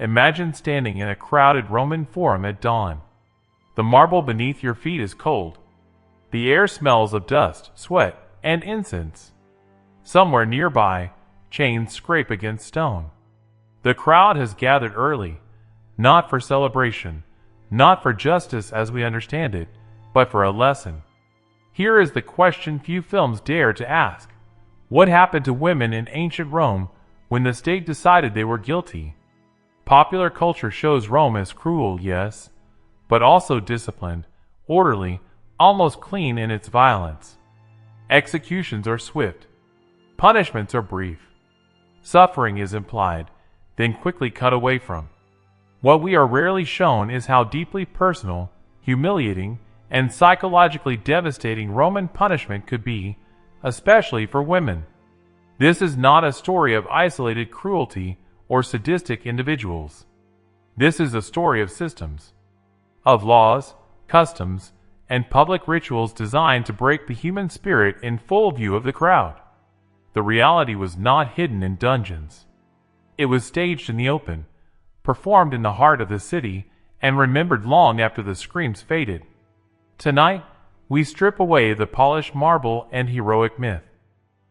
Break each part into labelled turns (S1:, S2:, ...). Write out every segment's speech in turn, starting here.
S1: Imagine standing in a crowded Roman forum at dawn. The marble beneath your feet is cold. The air smells of dust, sweat, and incense. Somewhere nearby, chains scrape against stone. The crowd has gathered early, not for celebration, not for justice as we understand it, but for a lesson. Here is the question few films dare to ask. What happened to women in ancient Rome when the state decided they were guilty? Popular culture shows Rome as cruel, yes, but also disciplined, orderly, almost clean in its violence. Executions are swift. Punishments are brief. Suffering is implied, then quickly cut away from. What we are rarely shown is how deeply personal, humiliating, and psychologically devastating Roman punishment could be, especially for women. This is not a story of isolated cruelty or sadistic individuals. This is a story of systems, of laws, customs, and public rituals designed to break the human spirit in full view of the crowd. The reality was not hidden in dungeons. It was staged in the open, performed in the heart of the city, and remembered long after the screams faded. Tonight, we strip away the polished marble and heroic myth.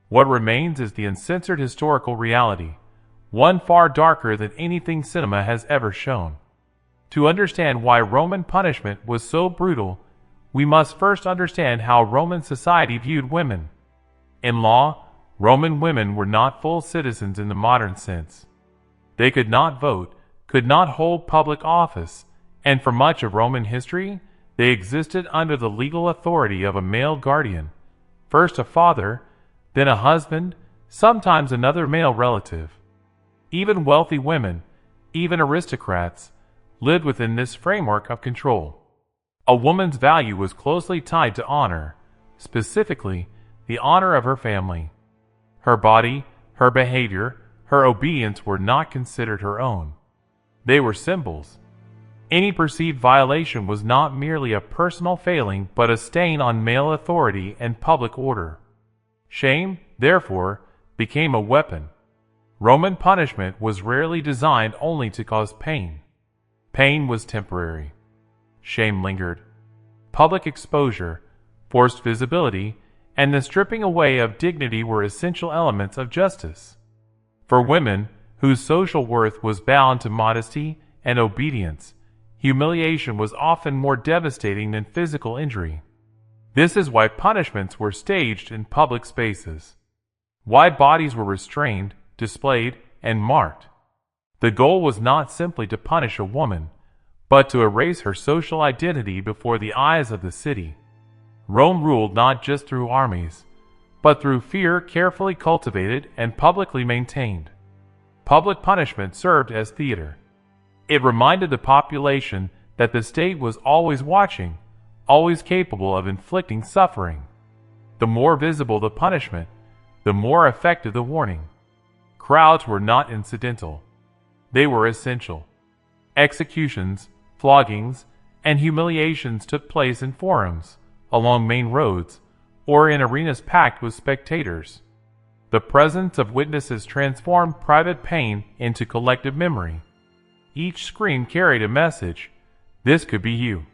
S1: What remains is the uncensored historical reality, one far darker than anything cinema has ever shown. To understand why Roman punishment was so brutal, we must first understand how Roman society viewed women. In law, Roman women were not full citizens in the modern sense. They could not vote, could not hold public office, and for much of Roman history, they existed under the legal authority of a male guardian, first a father, then a husband, sometimes another male relative. Even wealthy women, even aristocrats, lived within this framework of control. A woman's value was closely tied to honor, specifically the honor of her family. Her body, her behavior, her obedience were not considered her own. They were symbols. Any perceived violation was not merely a personal failing but a stain on male authority and public order. Shame, therefore, became a weapon. Roman punishment was rarely designed only to cause pain. Pain was temporary. Shame lingered. Public exposure, forced visibility, and the stripping away of dignity were essential elements of justice. For women, whose social worth was bound to modesty and obedience, humiliation was often more devastating than physical injury. This is why punishments were staged in public spaces, why bodies were restrained, displayed, and marked. The goal was not simply to punish a woman, but to erase her social identity before the eyes of the city. Rome ruled not just through armies, but through fear carefully cultivated and publicly maintained. Public punishment served as theater. It reminded the population that the state was always watching, always capable of inflicting suffering. The more visible the punishment, the more effective the warning. Crowds were not incidental. They were essential. Executions, floggings, and humiliations took place in forums, along main roads, or in arenas packed with spectators. The presence of witnesses transformed private pain into collective memory. Each scream carried a message. This could be you.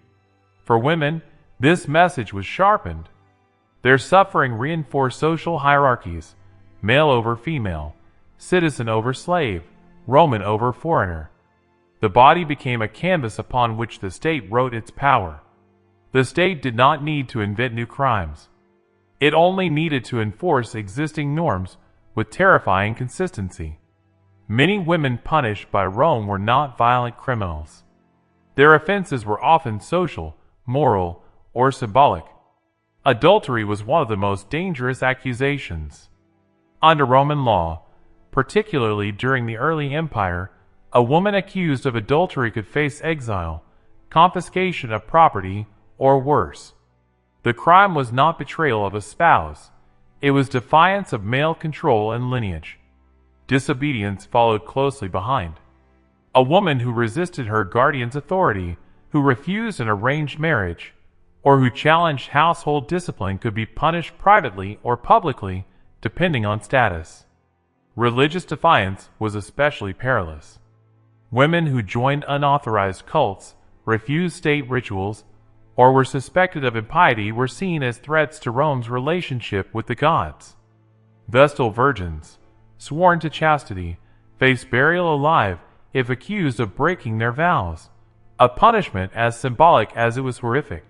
S1: For women, this message was sharpened. Their suffering reinforced social hierarchies, male over female, citizen over slave, Roman over foreigner. The body became a canvas upon which the state wrote its power. The state did not need to invent new crimes. It only needed to enforce existing norms with terrifying consistency. Many women punished by Rome were not violent criminals. Their offenses were often social, moral, or symbolic. Adultery was one of the most dangerous accusations. Under Roman law, particularly during the early empire, a woman accused of adultery could face exile, confiscation of property, or worse. The crime was not betrayal of a spouse. It was defiance of male control and lineage. Disobedience followed closely behind. A woman who resisted her guardian's authority, who refused an arranged marriage, or who challenged household discipline could be punished privately or publicly, depending on status. Religious defiance was especially perilous. Women who joined unauthorized cults, refused state rituals, or were suspected of impiety were seen as threats to Rome's relationship with the gods. Vestal virgins, sworn to chastity, faced burial alive if accused of breaking their vows, a punishment as symbolic as it was horrific.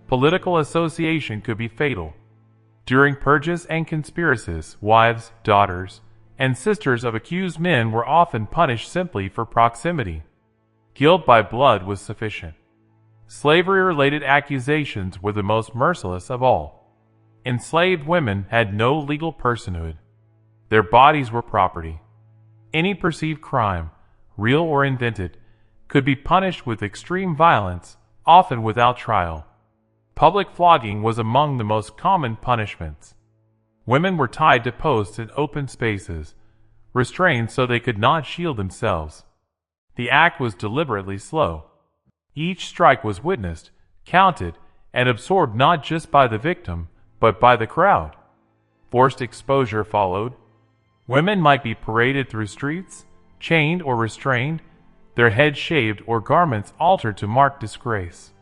S1: Political association could be fatal. During purges and conspiracies, wives, daughters, and sisters of accused men were often punished simply for proximity. Guilt by blood was sufficient. Slavery-related accusations were the most merciless of all. Enslaved women had no legal personhood. Their bodies were property. Any perceived crime, real or invented, could be punished with extreme violence, often without trial. Public flogging was among the most common punishments. Women were tied to posts in open spaces, restrained so they could not shield themselves. The act was deliberately slow. Each strike was witnessed, counted, and absorbed not just by the victim, but by the crowd. Forced exposure followed. Women might be paraded through streets, chained or restrained, their heads shaved or garments altered to mark disgrace.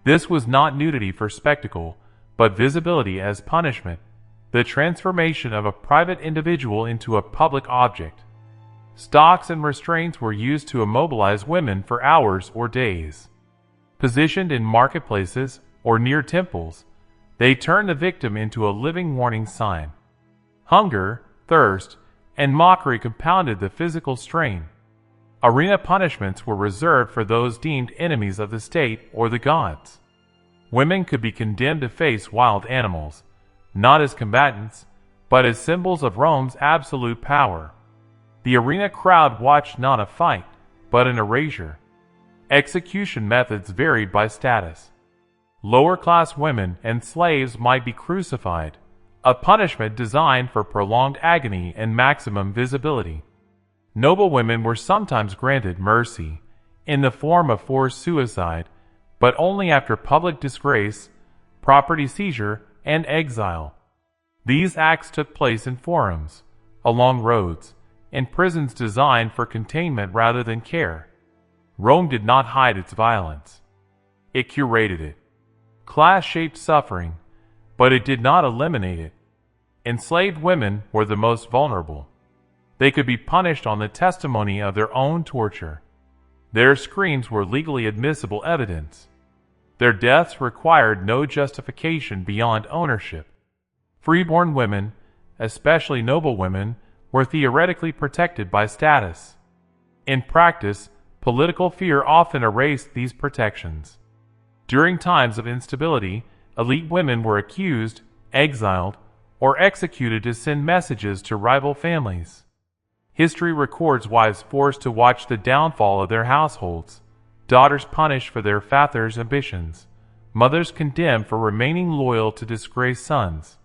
S1: This was not nudity for spectacle, but visibility as punishment, the transformation of a private individual into a public object. Stocks and restraints were used to immobilize women for hours or days. Positioned in marketplaces or near temples, they turned the victim into a living warning sign. Hunger, thirst, and mockery compounded the physical strain. Arena punishments were reserved for those deemed enemies of the state or the gods. Women could be condemned to face wild animals, not as combatants, but as symbols of Rome's absolute power. The arena crowd watched not a fight, but an erasure. Execution methods varied by status. Lower-class women and slaves might be crucified, a punishment designed for prolonged agony and maximum visibility. Noble women were sometimes granted mercy, in the form of forced suicide, but only after public disgrace, property seizure, and exile. These acts took place in forums, along roads, in prisons designed for containment rather than care. Rome did not hide its violence. It curated it. Class shaped suffering, but it did not eliminate it. Enslaved women were the most vulnerable. They could be punished on the testimony of their own torture. Their screams were legally admissible evidence. Their deaths required no justification beyond ownership. Freeborn women, especially noble women, were theoretically protected by status. In practice, political fear often erased these protections. During times of instability, elite women were accused, exiled, or executed to send messages to rival families. History records wives forced to watch the downfall of their households, daughters punished for their father's ambitions, mothers condemned for remaining loyal to disgraced sons.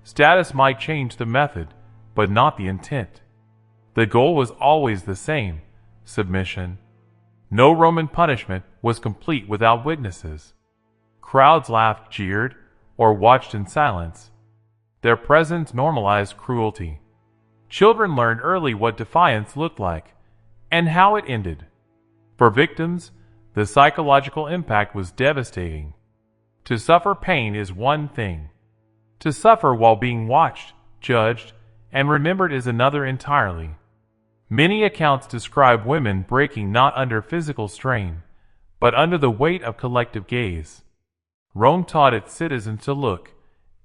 S1: Status might change the method, but not the intent. The goal was always the same: submission. No Roman punishment was complete without witnesses. Crowds laughed, jeered, or watched in silence. Their presence normalized cruelty. Children learned early what defiance looked like, and how it ended. For victims, the psychological impact was devastating. To suffer pain is one thing. To suffer while being watched, judged, and remembered is another entirely. Many accounts describe women breaking not under physical strain, but under the weight of collective gaze. Rome taught its citizens to look,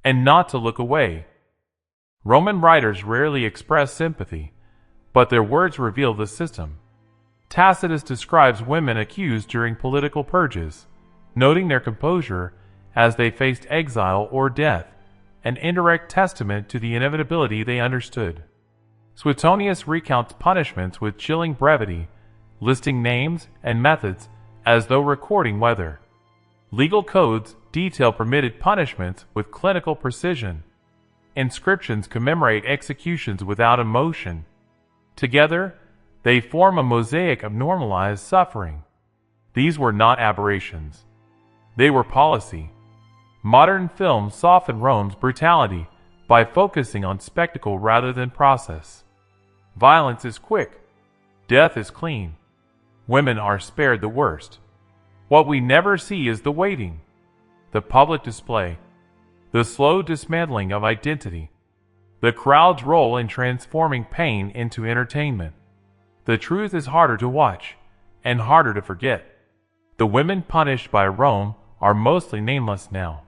S1: and not to look away. Roman writers rarely express sympathy, but their words reveal the system. Tacitus describes women accused during political purges, noting their composure as they faced exile or death, an indirect testament to the inevitability they understood. Suetonius recounts punishments with chilling brevity, listing names and methods as though recording weather. Legal codes detail permitted punishments with clinical precision. Inscriptions commemorate executions without emotion. Together, they form a mosaic of normalized suffering. These were not aberrations. They were policy. Modern films soften Rome's brutality by focusing on spectacle rather than process. Violence is quick. Death is clean. women are spared the worst. What we never see is the waiting, the public display, the slow dismantling of identity, the crowd's role in transforming pain into entertainment. The truth is harder to watch and harder to forget. The women punished by Rome are mostly nameless now.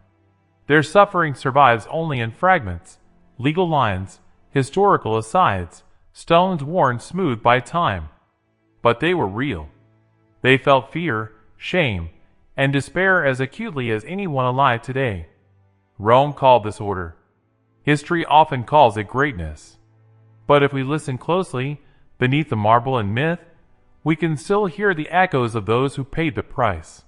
S1: Their suffering survives only in fragments, legal lines, historical asides, stones worn smooth by time. But they were real. They felt fear, shame, and despair as acutely as anyone alive today. Rome called this order. History often calls it greatness. But if we listen closely, beneath the marble and myth, we can still hear the echoes of those who paid the price.